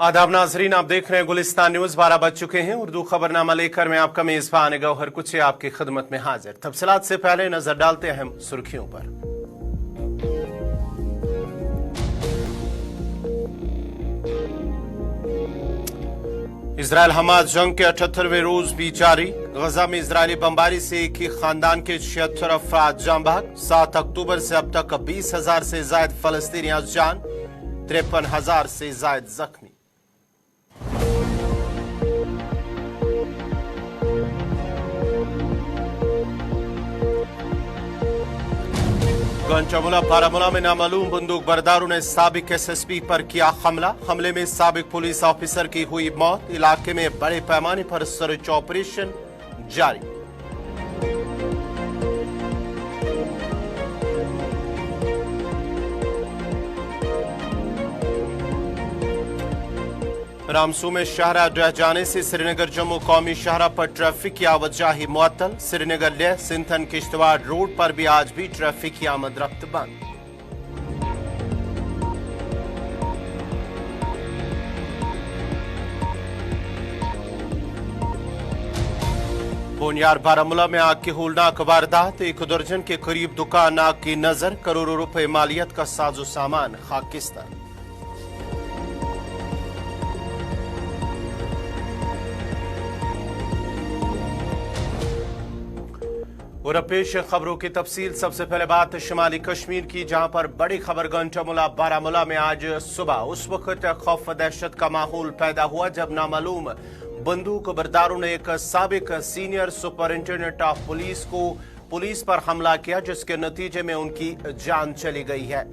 आदाब नाजरीन, आप देख रहे हैं गुलिस्तान न्यूज। 12 बज चुके हैं। उर्दू खबरनामा लेकर मैं आपका मेजबान गौहर कुछ आपकी खिदमत में हाजिर। तफसीलात से पहले नजर डालते हैं अहम सुर्खियों पर। इसराइल हमास जंग के 78वें रोज भी जारी। गजा में इजरायली बमबारी से एक ही खानदान के 76 अफराद जान बहक। 7 अक्टूबर से अब तक 20,000 से ज्यादा फलस्तीनी आज जान, 53,000 से ज्यादा जख्मी। गंजामुला बारामूला में नामालूम बंदूक बरदारों ने साबिक एसएसपी पर किया हमला। हमले में साबिक पुलिस ऑफिसर की हुई मौत। इलाके में बड़े पैमाने पर सर्च ऑपरेशन जारी। रामसू में शाहरा ड्रह जाने से श्रीनगर जम्मू कौमी शाहरा पर ट्रैफिक की आवाजाही मुअत्तल। श्रीनगर लेह सिंथन किश्तवाड़ रोड पर भी आज भी ट्रैफिक की आमद रफ्त बंद। बोनियार बारामूला में आग की होलनाक वारदात। 1 दर्जन के करीब दुकान आग की नजर। करोड़ों रुपए मालियत का साजो सामान खाकिस्तान। और पेश खबरों की तफसील। सबसे पहले बात शुमाली कश्मीर की, जहां पर बड़ी खबर गंजामुला बारामूला में आज सुबह उस वक्त खौफ दहशत का माहौल पैदा हुआ जब नामालूम बंदूक बरदारों ने एक साबिक सीनियर सुपरिंटेंडेंट ऑफ पुलिस को पुलिस पर हमला किया, जिसके नतीजे में उनकी जान चली गई है।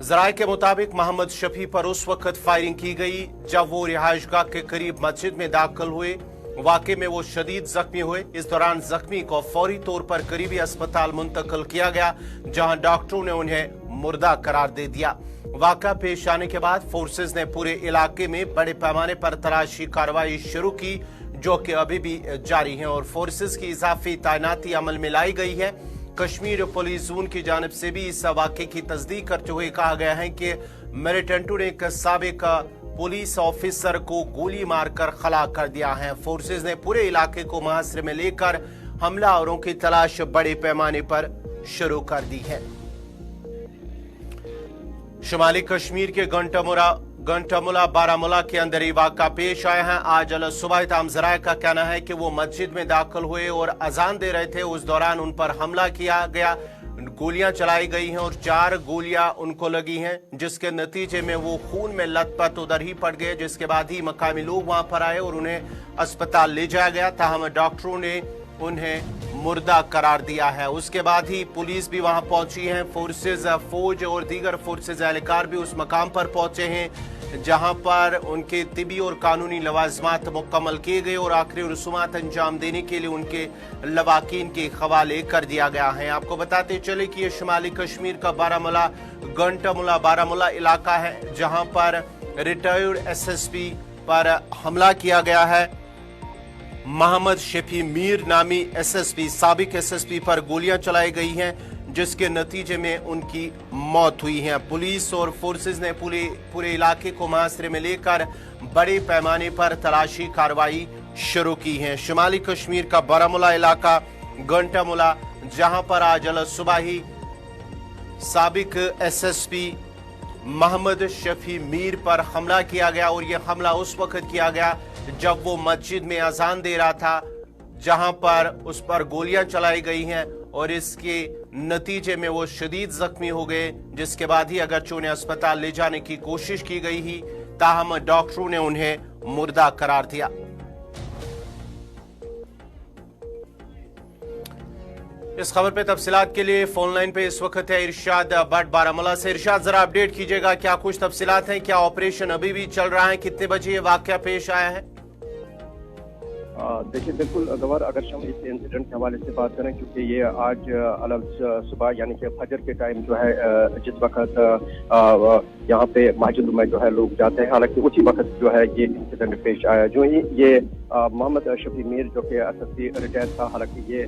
जराये के मुताबिक मोहम्मद शफी पर उस वक्त फायरिंग की गई जब वो रिहायशगाह के करीब मस्जिद में दाखिल हुए। वाकई में वो शदीद जख्मी हुए। इस दौरान जख्मी को फौरी तौर पर करीबी अस्पताल मुंतकिल किया गया, जहां डॉक्टरों ने उन्हें मुर्दा करार दे दिया। वाक़ा पेश आने के बाद फोर्सेज ने पूरे इलाके में बड़े पैमाने पर तलाशी कार्रवाई शुरू की, जो कि अभी भी जारी है और फोर्सेज की इजाफी तैनाती अमल में लाई गई है। कश्मीर पुलिस जोन की जानिब से भी इस वाक़े की तस्दीक करते हुए कहा गया है कि मिलिटेंटों ने एक साबिक पुलिस ऑफिसर को गोली मारकर खला कर दिया है। फोर्सेज ने पूरे इलाके को मुहासरे में लेकर हमलावरों की तलाश बड़े पैमाने पर शुरू कर दी है। शुमाली कश्मीर के गंटामुला बारामूला के अंदर ही वाक़ा पेश आया है। आज अल सुबह ताम जराये का कहना है कि वो मस्जिद में दाखिल हुए और अजान दे रहे थे। उस दौरान उन पर हमला किया गया, गोलियां चलाई गई हैं और 4 गोलियां उनको लगी हैं, जिसके नतीजे में वो खून में लथपथ उधर ही पड़ गए। जिसके बाद ही मकामी लोग वहां पर आए और उन्हें अस्पताल ले जाया गया, ताहम डॉक्टरों ने उन्हें मुर्दा करार दिया है। उसके बाद ही पुलिस भी वहां पहुंची है। फौज और दीगर फोर्सेज एहलकार भी उस मकाम पर पहुंचे हैं जहां पर उनके तिबी और कानूनी लवाजमात मुकम्मल किए गए और आखिरी रसूमात अंजाम देने के लिए उनके लवाकीन के हवाले कर दिया गया है। आपको बताते चले कि ये शुमाली कश्मीर का बारामूला गंटामुला बारामूला इलाका है, जहां पर रिटायर्ड एसएसपी पर हमला किया गया है। मोहम्मद शफी मीर नामी एसएसपी साबिक एसएसपी पर गोलियां चलाई गई हैं, जिसके नतीजे में उनकी मौत हुई है। पुलिस और फोर्सेज ने पूरे इलाके को मुहासरे में लेकर बड़े पैमाने पर तलाशी कार्रवाई शुरू की है। शुमाली कश्मीर का बारामूला इलाका गंटामुला, जहां पर आज अल सुबह ही साबिक एसएसपी मोहम्मद शफी मीर पर हमला किया गया और यह हमला उस वक्त किया गया जब वो मस्जिद में अजान दे रहा था, जहां पर उस पर गोलियां चलाई गई हैं और इसके नतीजे में वो शदीद जख्मी हो गए। जिसके बाद ही अगरचे उन्हें अस्पताल ले जाने की कोशिश की गई ही, ताहम डॉक्टरों ने उन्हें मुर्दा करार दिया। इस खबर पे तफसीलात के लिए फोन लाइन पे इस वक्त है इरशाद भट्ट बारामूला से। इरशाद, जरा अपडेट कीजिएगा, क्या कुछ तफसीलात हैं? क्या ऑपरेशन अभी भी चल रहा है? कितने बजे ये वाकया पेश आया है? देखिए, बिल्कुल गवर, अगर हम इस इंसिडेंट के हवाले से बात करें, क्योंकि ये आज अलग सुबह यानी कि फजर के टाइम जो है, जिस वक्त यहाँ पे मस्जिद में जो है लोग जाते हैं। हालांकि उसी वक्त जो है ये इंसिडेंट पेश आया। जो ही ये मोहम्मद शफी मीर जो कि एसएसपी रिटायर्ड था, हालांकि ये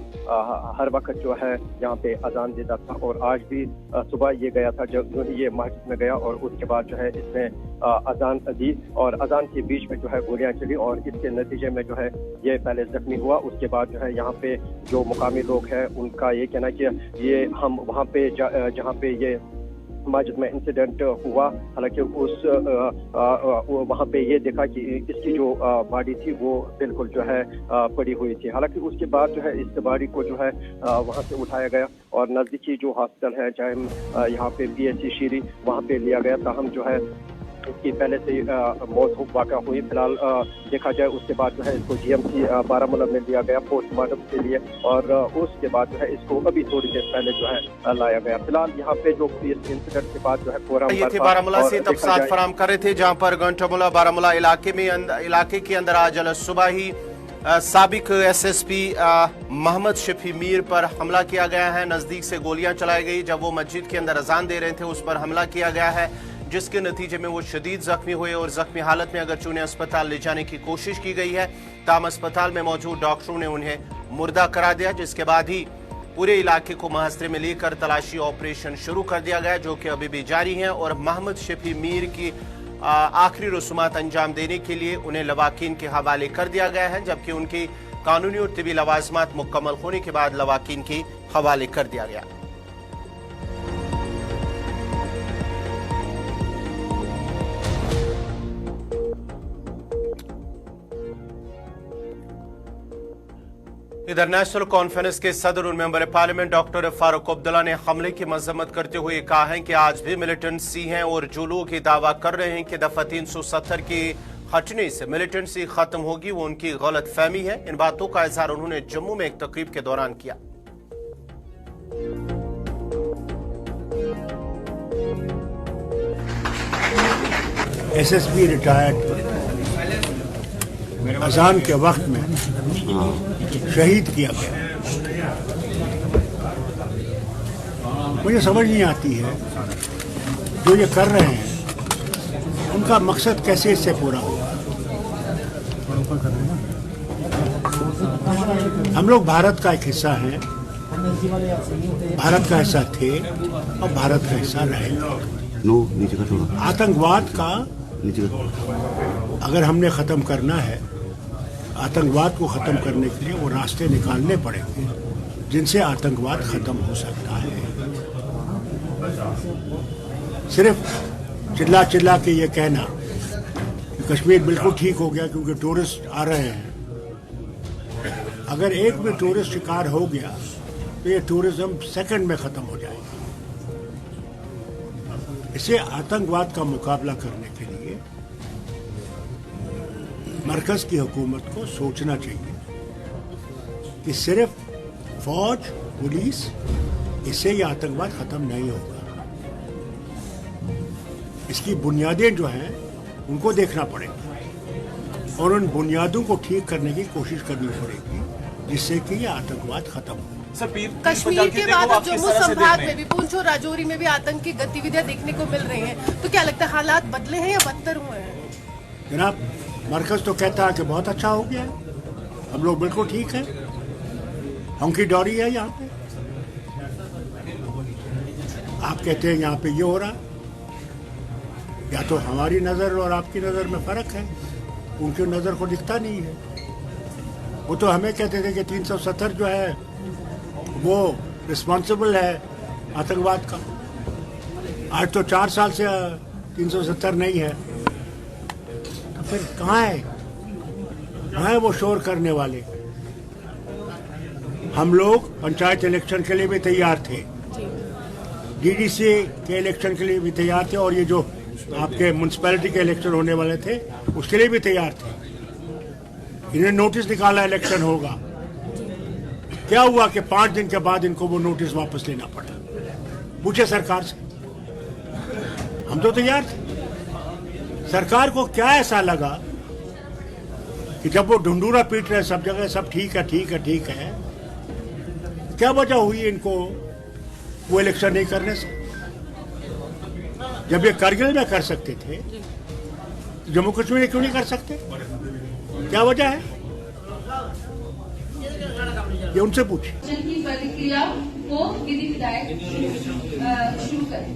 हर वक्त जो है यहाँ पे अजान देता था और आज भी सुबह ये गया था। जो ही ये मस्जिद में गया और उसके बाद जो है इसने अजान दी और अजान के बीच में जो है गोलियां चली और इसके नतीजे में जो है ये पहले जख्मी हुआ। उसके बाद जो है यहाँ पे जो मुकामी लोग हैं उनका ये कहना कि ये हम वहाँ पे जहाँ पे ये मस्जिद में इंसिडेंट हुआ, हालांकि उस वहाँ पे ये देखा कि इसकी जो बॉडी थी वो बिल्कुल जो है पड़ी हुई थी। हालांकि उसके बाद जो है इस बॉडी को जो है वहाँ से उठाया गया और नज़दीकी जो हॉस्पिटल है, चाहे यहाँ पे PHC शीरी, वहाँ पे लिया गया। ताहम जो है इसकी पहले से मौत वाक़ा हुई। फिलहाल देखा जाए उसके बाद जो है इसको GMC बारामूला में लिया गया पोस्टमार्टम के लिए और उसके बाद जो है इसको अभी थोड़ी देर पहले जो है लाया गया। फिलहाल यहाँ पे जो इस इंसिडेंट के बाद जो है कोरम ये थे बारामूला से तफसीलात फराहम कर रहे थे, जहाँ पर गंटामुला बारामूला इलाके के अंदर आज सुबह ही साबिक SSP मोहम्मद शफी मीर पर हमला किया गया है। नजदीक से गोलियां चलाई गई जब वो मस्जिद के अंदर अजान दे रहे थे, उस पर हमला किया गया है, जिसके नतीजे में वो शदीद जख्मी हुए और जख्मी हालत में अगर उन्हें अस्पताल ले जाने की कोशिश की गई है, ताम अस्पताल में मौजूद डॉक्टरों ने उन्हें मुर्दा करा दिया, जिसके बाद ही पूरे इलाके को मुहसरे में लेकर तलाशी ऑपरेशन शुरू कर दिया गया, जो कि अभी भी जारी है। और मोहम्मद शफी मीर की आखिरी रसूमात अंजाम देने के लिए उन्हें लवाकिन के हवाले कर दिया गया है, जबकि उनकी कानूनी और तिबी लवाजमात मुकम्मल होने के बाद लवाकिन के हवाले कर दिया गया। इधर नेशनल कॉन्फ्रेंस के सदर और member parliament doctor Farooq Abdullah ने हमले की मजम्मत करते हुए कहा है कि आज भी मिलिटेंसी हैं और जो लोग ये दावा कर रहे हैं कि दफा 370 के हटने से मिलिटेंसी खत्म होगी, वो उनकी गलत फहमी है। इन बातों का इजहार उन्होंने जम्मू में एक तकरीब के दौरान किया। SSP रिटायर्ड अजान के वक्त में शहीद किया गया। मुझे समझ नहीं आती है जो ये कर रहे हैं उनका मकसद कैसे इससे पूरा होगा। हम लोग भारत का एक हिस्सा हैं, भारत का हिस्सा थे और भारत का हिस्सा रहेंगे। आतंकवाद का अगर हमने खत्म करना है, आतंकवाद को खत्म करने के लिए वो रास्ते निकालने पड़ेंगे जिनसे आतंकवाद खत्म हो सकता है। सिर्फ चिल्ला चिल्ला के ये कहना कि कश्मीर बिल्कुल ठीक हो गया क्योंकि टूरिस्ट आ रहे हैं, अगर एक भी टूरिस्ट शिकार हो गया तो ये टूरिज्म सेकंड में खत्म हो जाएगा। इसे आतंकवाद का मुकाबला करने के लिए मरकज की हुकूमत को सोचना चाहिए कि सिर्फ फौज, पुलिस, इससे ये आतंकवाद खत्म नहीं होगा। इसकी बुनियादें जो हैं उनको देखना पड़ेगा और उन बुनियादों को ठीक करने की कोशिश करनी पड़ेगी जिससे कि ये आतंकवाद खत्म हो। कश्मीर के बाद अब जम्मू संभाग में भी पुंछ और राजौरी में भी आतंक की गतिविधियां देखने को मिल रही हैं, तो क्या लगता है हालात बदले हैं या बदतर हुए हैं? जनाब, मरकज तो कहता है कि बहुत अच्छा हो गया है, हम लोग बिल्कुल ठीक है, हंकी डोरी है यहाँ पे। आप कहते हैं यहाँ पे ये हो रहा है, या तो हमारी नजर और आपकी नजर में फर्क है, उनकी नजर को दिखता नहीं है। वो तो हमें कहते थे कि 370 जो है वो रिस्पॉन्सिबल है आतंकवाद का। आज तो 4 साल से 370 नहीं है, तो फिर कहाँ है वो शोर करने वाले? हम लोग पंचायत इलेक्शन के लिए भी तैयार थे, DDC के इलेक्शन के लिए भी तैयार थे और ये जो आपके म्यूनसिपैलिटी के इलेक्शन होने वाले थे उसके लिए भी तैयार थे। इन्हें नोटिस निकाला इलेक्शन होगा, क्या हुआ कि 5 दिन के बाद इनको वो नोटिस वापस लेना पड़ा। पूछे सरकार से, हम तो तैयार थे। सरकार को क्या ऐसा लगा कि जब वो ढुंढूरा पीट रहे सब जगह, सब ठीक है ठीक है ठीक है, क्या वजह हुई इनको वो इलेक्शन नहीं करने से? जब ये करगिल में कर सकते थे, जम्मू कश्मीर में क्यों नहीं कर सकते? क्या वजह है? ये उनसे पूछिए। की प्रतिक्रिया को विधि विधायक शुरू करें।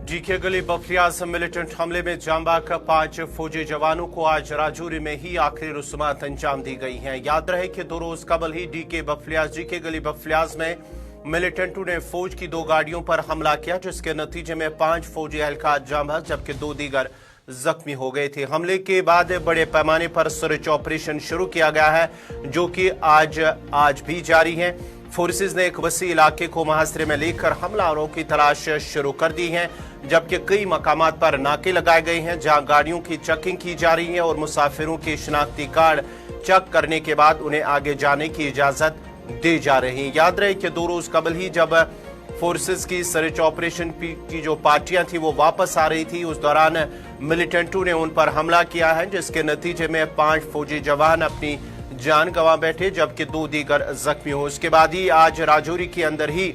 डीके गली बफलियाज मिलिटेंट हमले में जांबाग 5 फौजी जवानों को आज राजौरी में ही आखिरी रस्मात अंजाम दी गई हैं। याद रहे कि 2 रोज कबल ही डीके गली बफलियाज में मिलिटेंटों ने फौज की 2 गाड़ियों पर हमला किया, जिसके नतीजे में 5 फौजी एहलकार जांबाग जबकि 2 दीगर जख्मी हो गए थे। हमले के बाद बड़े पैमाने पर सर्च ऑपरेशन शुरू किया गया है, जो कि आज भी जारी है। फोर्सेज ने एक वसी इलाके को मुहासरे में लेकर हमलावरों की तलाश शुरू कर दी है, जबकि कई मकामात पर नाके लगाए गए हैं जहां गाड़ियों की चेकिंग की जा रही है और मुसाफिरों के शनाख्ती कार्ड चेक करने के बाद उन्हें आगे जाने की इजाजत दी जा रही है। याद रहे कि 2 रोज कबल ही जब फोर्सेज की सर्च ऑपरेशन की जो पार्टियां थी वो वापस आ रही थी, उस दौरान मिलिटेंटों ने उन पर हमला किया है, जिसके नतीजे में 5 फौजी जवान अपनी जान गंवा बैठे जबकि 2 दीगर जख्मी हो। उसके बाद ही आज राजौरी के अंदर ही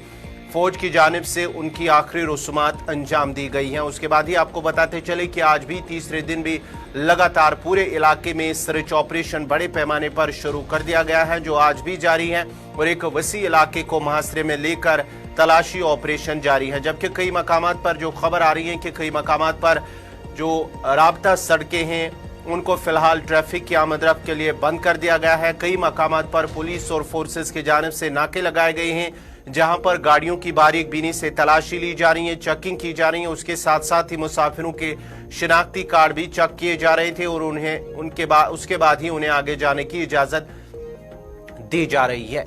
फौज की जानिब से उनकी आखिरी रस्मात अंजाम दी गई हैं। उसके बाद ही आपको बताते चले कि आज भी तीसरे दिन भी लगातार पूरे इलाके में सर्च ऑपरेशन बड़े पैमाने पर शुरू कर दिया गया है, जो आज भी जारी है और एक वसी इलाके को मुहासरे में लेकर तलाशी ऑपरेशन जारी है। जबकि कई मकामात पर जो खबर आ रही है कि कई मकामात पर जो राब्ता सड़कें हैं उनको फिलहाल ट्रैफिक की आमद-रफ्त के लिए बंद कर दिया गया है। कई मकामात पर पुलिस और फोर्सेस की जानिब से नाके लगाए गए हैं, जहां पर गाड़ियों की बारीक बीनी से तलाशी ली जा रही है, चेकिंग की जा रही है। उसके साथ साथ ही मुसाफिरों के शिनाख्ती कार्ड भी चेक किए जा रहे थे और उसके बाद ही उन्हें आगे जाने की इजाजत दी जा रही है।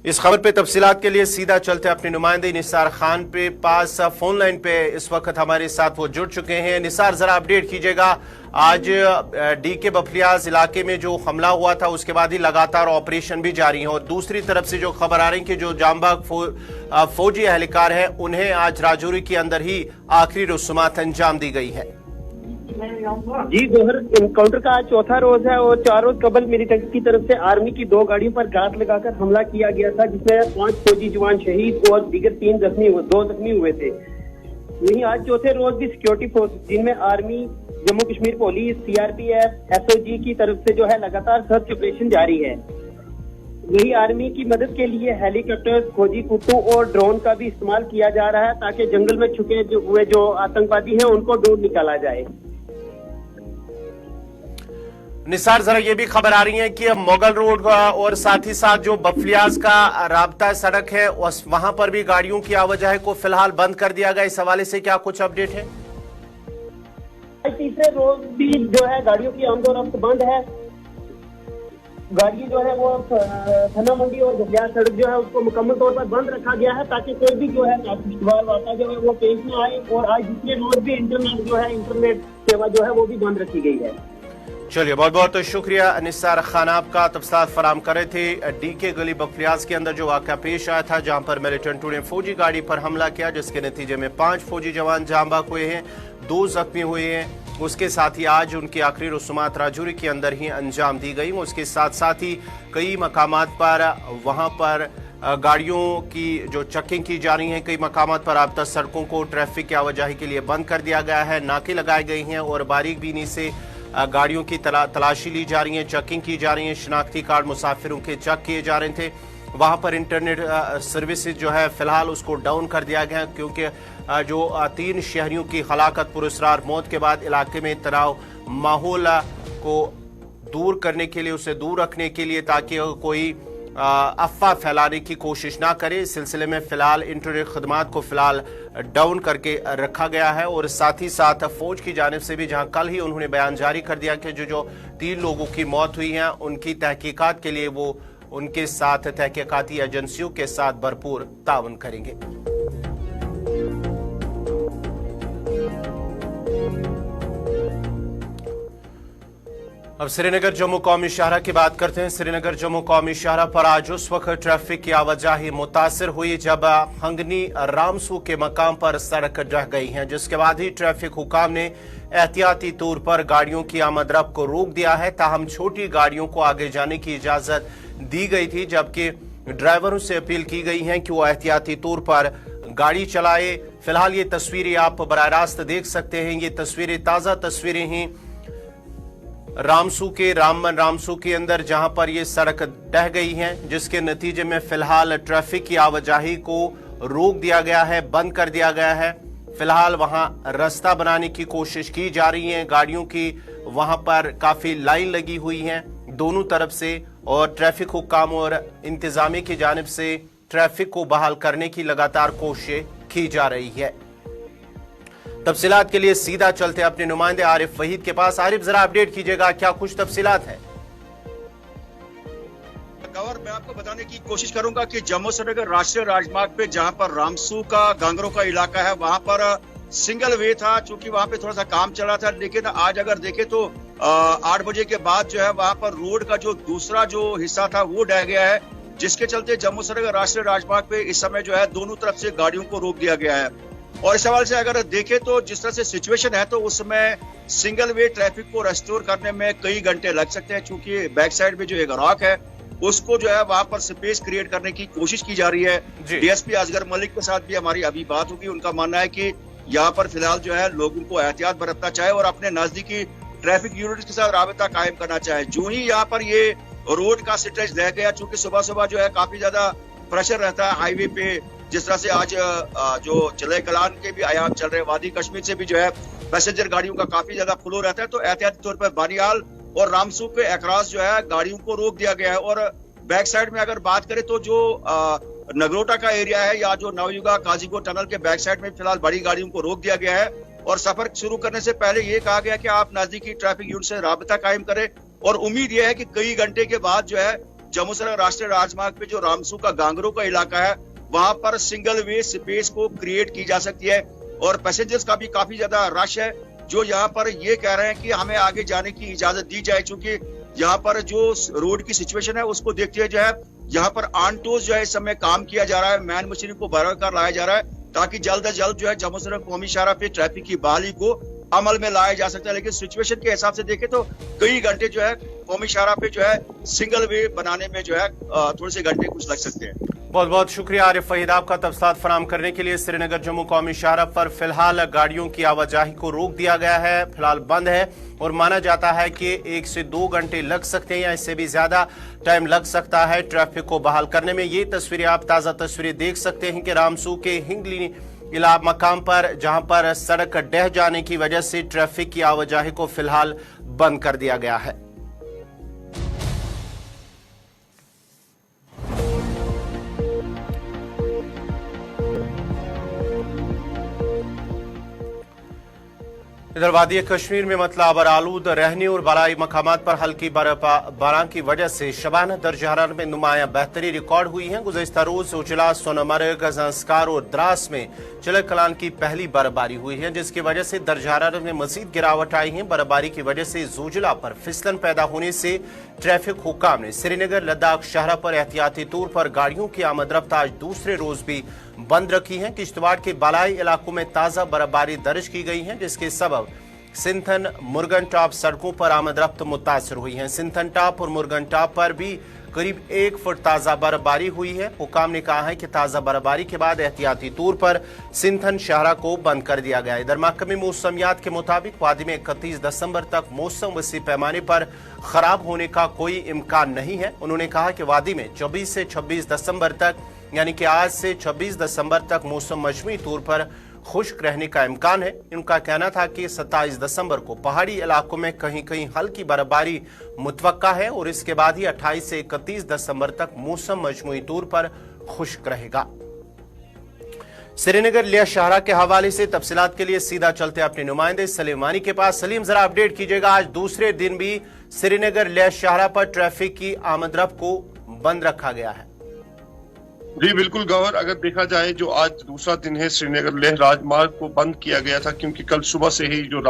इस खबर पे तफसीलात के लिए सीधा चलते अपने नुमाइंदे निसार खान पे पास फोन लाइन पे इस वक्त हमारे साथ वो जुड़ चुके हैं। निसार, जरा अपडेट कीजिएगा, आज डीके बफलियाज इलाके में जो हमला हुआ था उसके बाद ही लगातार ऑपरेशन भी जारी है और दूसरी तरफ से जो खबर आ रही है कि जो जांबाग फौजी एहलकार है उन्हें आज राजौरी के अंदर ही आखिरी रस्मात अंजाम दी गई है। जी जोहर, इनकाउंटर का आज 4था रोज है और 4 रोज कबल मिलिटेंट की तरफ से आर्मी की 2 गाड़ियों पर घात लगाकर हमला किया गया था, जिसमें 5 फौजी जवान शहीद और दीगर 2 जख्मी हुए थे। वहीं आज 4थे रोज भी सिक्योरिटी फोर्स, जिनमें army, Jammu Kashmir police, CRPF, SOG की तरफ से जो है लगातार सर्च ऑपरेशन जारी है। वही आर्मी की मदद के लिए हेलीकॉप्टर, फौजी कुत्तों और ड्रोन का भी इस्तेमाल किया जा रहा है, ताकि जंगल में छुपे हुए जो आतंकवादी हैं उनको ढूंढ निकाला जाए। निसार, जरा ये भी खबर आ रही है कि मुगल रोड और साथ ही साथ जो बफलियाज का राब्ता सड़क है वहां पर भी गाड़ियों की आवाजाही को फिलहाल बंद कर दिया गया। इस हवाले से क्या कुछ अपडेट है? तीसरे रोज भी जो है गाड़ियों की आमदोरफ्त बंद है। गाड़ी जो है वो थाना मंडी और बफलियाज सड़क जो है उसको मुकम्मल तौर पर बंद रखा गया है, ताकि कोई भी जो है वार्ता जो है वो पेश न आए। और आज दूसरे रोज भी इंटरनेट सेवा जो है वो भी बंद रखी गई है। चलिए, बहुत बहुत शुक्रिया निसार खान आपका तफसीलात फराम कर रहे थे। डीके गली बफलियाज के अंदर जो वाक़या पेश आया था, जहां पर मिलिटेंटों ने फौजी गाड़ी पर हमला किया, जिसके नतीजे में 5 फौजी जवान जांबाग हुए हैं, 2 जख्मी हुए हैं। उसके साथ ही आज उनकी आखिरी रस्मात राजौरी के अंदर ही अंजाम दी गई। उसके साथ साथ ही कई मकामात पर वहां पर गाड़ियों की जो चेकिंग की जा रही है, कई मकामात पर राब्ता सड़कों को ट्रैफिक की आवाजाही के लिए बंद कर दिया गया है, नाके लगाए गए हैं और बारीक बीनी से गाड़ियों की तलाशी ली जा रही है, चेकिंग की जा रही है। शनाख्ती कार्ड मुसाफिरों के चेक किए जा रहे थे। वहां पर इंटरनेट सर्विसेज जो है फिलहाल उसको डाउन कर दिया गया, क्योंकि जो 3 शहरियों की हलाकत पुरस्रार मौत के बाद इलाके में तनाव माहौल को दूर करने के लिए, उसे दूर रखने के लिए, ताकि कोई अफवाह फैलाने की कोशिश ना करे, इस सिलसिले में फिलहाल इंटरनेट खदमात को फिलहाल डाउन करके रखा गया है। और साथ ही साथ फौज की जानिब से भी, जहां कल ही उन्होंने बयान जारी कर दिया कि जो 3 लोगों की मौत हुई है उनकी तहकीकात के लिए वो उनके साथ तहकीकाती एजेंसियों के साथ भरपूर ताउन करेंगे। अब श्रीनगर जम्मू कौमी शाहरा की बात करते हैं। श्रीनगर जम्मू कौमी शाहरा पर आज उस वक्त ट्रैफिक की आवाजाही मुतासिर हुई जब हंगनी रामसू के मकाम पर सड़क ढह गई है, जिसके बाद ही ट्रैफिक हुकाम ने एहतियाती तौर पर गाड़ियों की आमद-रफ्त को रोक दिया है। ताहम छोटी गाड़ियों को आगे जाने की इजाजत दी गई थी, जबकि ड्राइवरों से अपील की गई है कि वो एहतियाती तौर पर गाड़ी चलाए। फिलहाल ये तस्वीरें आप बराह रास्त देख सकते हैं। ये तस्वीरें ताजा तस्वीरें हैं रामसू के अंदर, जहां पर ये सड़क ढह गई है, जिसके नतीजे में फिलहाल ट्रैफिक की आवाजाही को रोक दिया गया है, बंद कर दिया गया है। फिलहाल वहां रास्ता बनाने की कोशिश की जा रही है, गाड़ियों की वहां पर काफी लाइन लगी हुई है दोनों तरफ से, और ट्रैफिक हुक्काम और इंतजामिया की जानिब से ट्रैफिक को बहाल करने की लगातार कोशिश की जा रही है। तफसीलात के लिए सीधा चलते अपने नुमाइंदे आरिफ वहीद के पास। आरिफ, जरा अपडेट कीजिएगा, क्या कुछ तफसीलात है? गवर, मैं आपको बताने की कोशिश करूंगा कि जम्मू श्रीनगर राष्ट्रीय राजमार्ग पे जहां पर रामसू का गांगरों का इलाका है, वहां पर सिंगल वे था, चूंकि वहां पे थोड़ा सा काम चल रहा था। लेकिन आज अगर देखें तो 8 बजे के बाद जो है वहां पर रोड का जो दूसरा जो हिस्सा था वो ढह गया है, जिसके चलते जम्मू श्रीनगर राष्ट्रीय राजमार्ग पे इस समय जो है दोनों तरफ से गाड़ियों को रोक दिया गया है। और इस हवाले से अगर देखें तो जिस तरह से सिचुएशन है, तो उसमें सिंगल वे ट्रैफिक को रेस्टोर करने में कई घंटे लग सकते हैं, चूंकि बैक साइड में जो एक रॉक है उसको जो है वहां पर स्पेस क्रिएट करने की कोशिश की जा रही है। डीएसपी असगर मलिक के साथ भी हमारी अभी बात होगी। उनका मानना है कि यहाँ पर फिलहाल जो है लोगों को एहतियात बरतना चाहे और अपने नजदीकी ट्रैफिक यूनिट के साथ राबता कायम करना चाहे। जो ही यहाँ पर ये रोड का स्ट्रेच रह गया, चूंकि सुबह सुबह जो है काफी ज्यादा प्रेशर रहता है हाईवे पे, जिस तरह से आज जो चले कलान के भी आयाम चल रहे हैं, वादी कश्मीर से भी जो है पैसेंजर गाड़ियों का काफी ज्यादा फ्लो रहता है, तो एहतियाती तौर पर बानियाल और रामसू के अक्रॉस जो है गाड़ियों को रोक दिया गया है। और बैक साइड में अगर बात करें तो जो नगरोटा का एरिया है या जो नवयुगा काजीगो टनल के बैक साइड में फिलहाल बड़ी गाड़ियों को रोक दिया गया है। और सफर शुरू करने से पहले ये कहा गया कि आप नजदीकी ट्रैफिक यूनिट से राबता कायम करें। और उम्मीद यह है कि कई घंटे के बाद जो है जम्मू श्रीनगर राष्ट्रीय राजमार्ग पे जो रामसू का गांगरों का इलाका है, वहां पर सिंगल वे स्पेस को क्रिएट की जा सकती है। और पैसेंजर्स का भी काफी ज्यादा रश है, जो यहाँ पर ये कह रहे हैं कि हमें आगे जाने की इजाजत दी जाए, क्योंकि यहाँ पर जो रोड की सिचुएशन है उसको देखते हुए जो है यहाँ पर आंटोज जो है इस समय काम किया जा रहा है, मैन मशीन को बरकरार लाया जा रहा है, ताकि जल्द अज जल्द जो है जम्मू श्रीनगर कौमी शाहराह पे ट्रैफिक की बहाली को अमल में लाया जा सकता है। लेकिन सिचुएशन के हिसाब से देखें तो कई घंटे जो है कौमी शाहराह पे जो है सिंगल वे बनाने में जो है थोड़े से घंटे कुछ लग सकते हैं। बहुत बहुत शुक्रिया आरिफ वहीद आपका तफसीलात फराहम करने के लिए। श्रीनगर जम्मू कौमी शाहराह पर फिलहाल गाड़ियों की आवाजाही को रोक दिया गया है, फिलहाल बंद है, और माना जाता है कि 1 से 2 घंटे लग सकते हैं या इससे भी ज्यादा टाइम लग सकता है ट्रैफिक को बहाल करने में। ये तस्वीरें आप ताजा तस्वीरें देख सकते हैं कि रामसू के हिंगली मकाम पर, जहां पर सड़क ढह जाने की वजह से ट्रैफिक की आवाजाही को फिलहाल बंद कर दिया गया है। इधर वादी कश्मीर में मतला आलूद रहने और बलाई मकामात पर हल्की बारिश की वजह से शबाना दर्ज हरारत में नुमाया बेहतरी रिकॉर्ड हुई है। गुज़श्ता रोज उजला, सोनमर्ग, ज़ंस्कार और द्रास में चिलक कलान की पहली बर्फबारी हुई है, जिसकी वजह से दर्ज हरारत में मजीद गिरावट आई है। बर्फबारी की वजह से जोजिला पर फिसलन पैदा होने से ट्रैफिक हुक्काम ने श्रीनगर लद्दाख शाहराह पर एहतियाती तौर पर गाड़ियों की आमद रफ्त आज दूसरे रोज भी बंद रखी है। किश्तवाड़ के बालाई इलाकों में ताजा बर्फबारी दर्ज की गई है, जिसके सबब सिंथन मुर्गन टॉप सड़कों पर आमद रफ्त मुतासर हुई है। सिंथन टॉप और मुर्गन टॉप पर भी करीब 1 फुट ताजा बर्फबारी हुई है। हुकाम ने कहा है कि ताजा बर्फबारी के बाद एहतियाती तौर पर सिंथन शाहराह को बंद कर दिया गया है। इधर महकमे मौसमियात के मुताबिक वादी में 31 दिसंबर तक मौसम वसी पैमाने पर खराब होने का कोई इम्कान नहीं है। उन्होंने कहा कि वादी में 24 से 26 दिसंबर तक, यानी कि आज से 26 दिसंबर तक मौसम मजमूई तौर पर खुश्क रहने का इम्कान है। उनका कहना था कि 27 दिसंबर को पहाड़ी इलाकों में कहीं कहीं हल्की बर्फबारी मुतवक्का है और इसके बाद ही 28 से 31 दिसंबर तक मौसम मजमूई तौर पर खुश्क रहेगा। श्रीनगर लिया शाहराह के हवाले से तफसीलात के लिए सीधा चलते अपने नुमाइंदे सलीम वानी के पास। सलीम, जरा अपडेट कीजिएगा, आज दूसरे दिन भी श्रीनगर लिया शाहराह पर ट्रैफिक की आमद रफ्त को बंद रखा गया है। जी बिल्कुल गौहर, अगर देखा जाए जो आज दूसरा दिन है श्रीनगर लेह राजमार्ग को बंद किया गया था क्योंकि कल सुबह से ही जो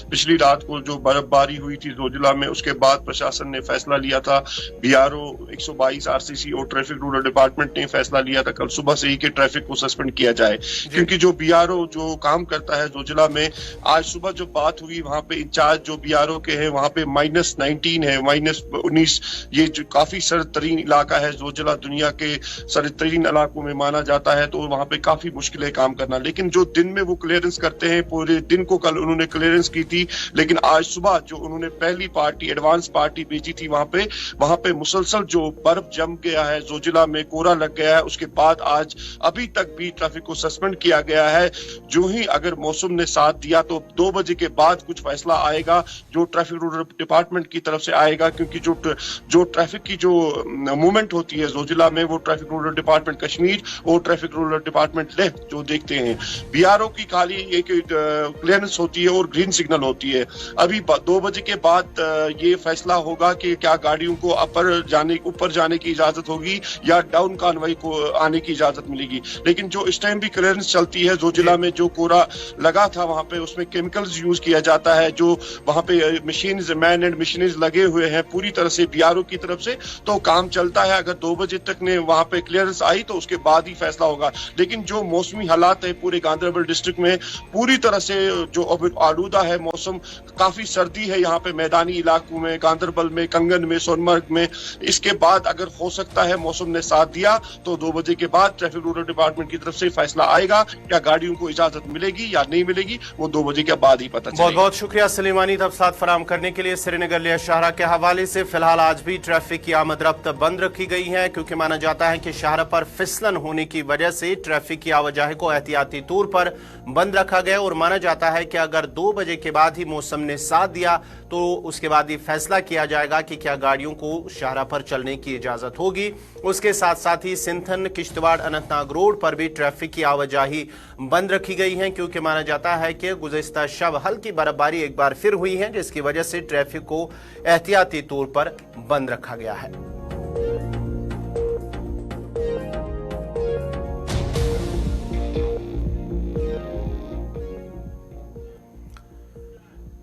पिछली रात को जो बर्फबारी हुई थी जोजिला में, उसके बाद प्रशासन ने फैसला लिया था, बीआरओ 122 आरसीसी और ट्रैफिक रूरल डिपार्टमेंट ने फैसला लिया था कल सुबह से ही कि ट्रैफिक को सस्पेंड किया जाए क्योंकि जो बीआरओ जो काम करता है जोजिला में, आज सुबह जो बात हुई वहां पे इंचार्ज जो बीआरओ के हैं वहां पे -19 है, -19, ये जो काफी सरतरीन इलाका है जोजिला, दुनिया के सरतरीन इलाकों में माना जाता है, तो वहां पे काफी मुश्किल है काम करना। लेकिन जो दिन में वो क्लियरेंस करते हैं, पूरे दिन को कल उन्होंने क्लियरेंस की थी, लेकिन आज सुबह जो उन्होंने पहली पार्टी एडवांस पार्टी भेजी थी वहां पे मुसलसल जो बर्फ जम गया है, जोजिला में कोहरा लग गया है, उसके बाद आज अभी तक भी ट्रैफिक को सस्पेंड किया गया है। जो ही अगर मौसम ने साथ दिया तो 2 बजे के बाद कुछ फैसला आएगा जो ट्रैफिक रूरल डिपार्टमेंट की तरफ से आएगा, क्योंकि जो ट्रैफिक की जो मूवमेंट होती है जोजिला में, वो ट्रैफिक रूरल डिपार्टमेंट कश्मीर और ट्रैफिक रूरल डिपार्टमेंट लेह जो देखते हैं। बीआरओ की खाली एक क्लियरेंस होती है और ग्रीन सिग्नल होती है। अभी 2 बजे के बाद ये फैसला होगा कि क्या गाड़ियों को ऊपर जाने की इजाजत होगी या डाउन कानवाई को आने की इजाजत मिलेगी। लेकिन जो इस टाइम भी क्लियरेंस चलती है जोजिला में, जो कोहरा लगा था वहां पे, उसमें केमिकल्स यूज किया जाता है, जो वहां पे मशीन मैन एंड मशीनरीज लगे हुए हैं पूरी तरह से बीआरओ की तरफ से, तो काम चलता है। अगर 2 बजे तक ने वहां पे क्लियरेंस आई तो उसके बाद ही फैसला होगा। लेकिन जो मौसमी हालात है पूरे गांधरबल डिस्ट्रिक्ट में, पूरी तरह से जो आलूदा है मौसम, काफी सर्दी है यहाँ पे मैदानी इलाकों में, गांधरबल में, कंगन में, सोनमर्ग में। इसके बाद अगर हो सकता है मौसम ने साथ दिया तो 2 बजे के बाद ट्रैफिक रूरल डिपार्टमेंट की तरफ से फैसला आएगा, क्या गाड़ियों को इजाजत मिलेगी या नहीं मिलेगी, वो 2 बजे के बाद ही पता चलेगा। बहुत बहुत शुक्रिया सलीमानी तफसीलात फराहम करने के लिए। श्रीनगर लेह शाहरा के हवाले से फिलहाल आज भी ट्रैफिक की आमद रफ्त बंद रखी गई है क्योंकि माना जाता है कि शाहरा पर फिसलन होने की वजह से ट्रैफिक की आवाजाही को एहतियाती तौर पर बंद रखा गया और माना जाता है कि अगर 2 बजे के बाद ही मौसम ने साथ दिया तो उसके बाद ही फैसला किया जाएगा कि क्या गाड़ियों को शाहरा पर चलने की इजाजत होगी। उसके साथ साथ ही सिंथन किश्तवाड़ अनंतनाग रोड पर भी ट्रैफिक की आवाजाही बंद रखी गई है क्योंकि माना जाता है कि गुज़िश्ता शब हल्की बर्फबारी एक बार फिर हुई है जिसकी वजह से ट्रैफिक को एहतियाती तौर पर बंद रखा गया है।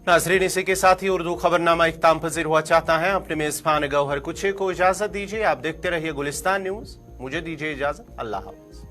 नाज़रीन, इसी के साथ ही उर्दू खबरनामा इख्ताम पजीर हुआ चाहता है। अपने मेजबान गौहर कुछे को इजाजत दीजिए। आप देखते रहिए गुलिस्तान न्यूज। मुझे दीजिए इजाजत। अल्लाह हाफ़िज़।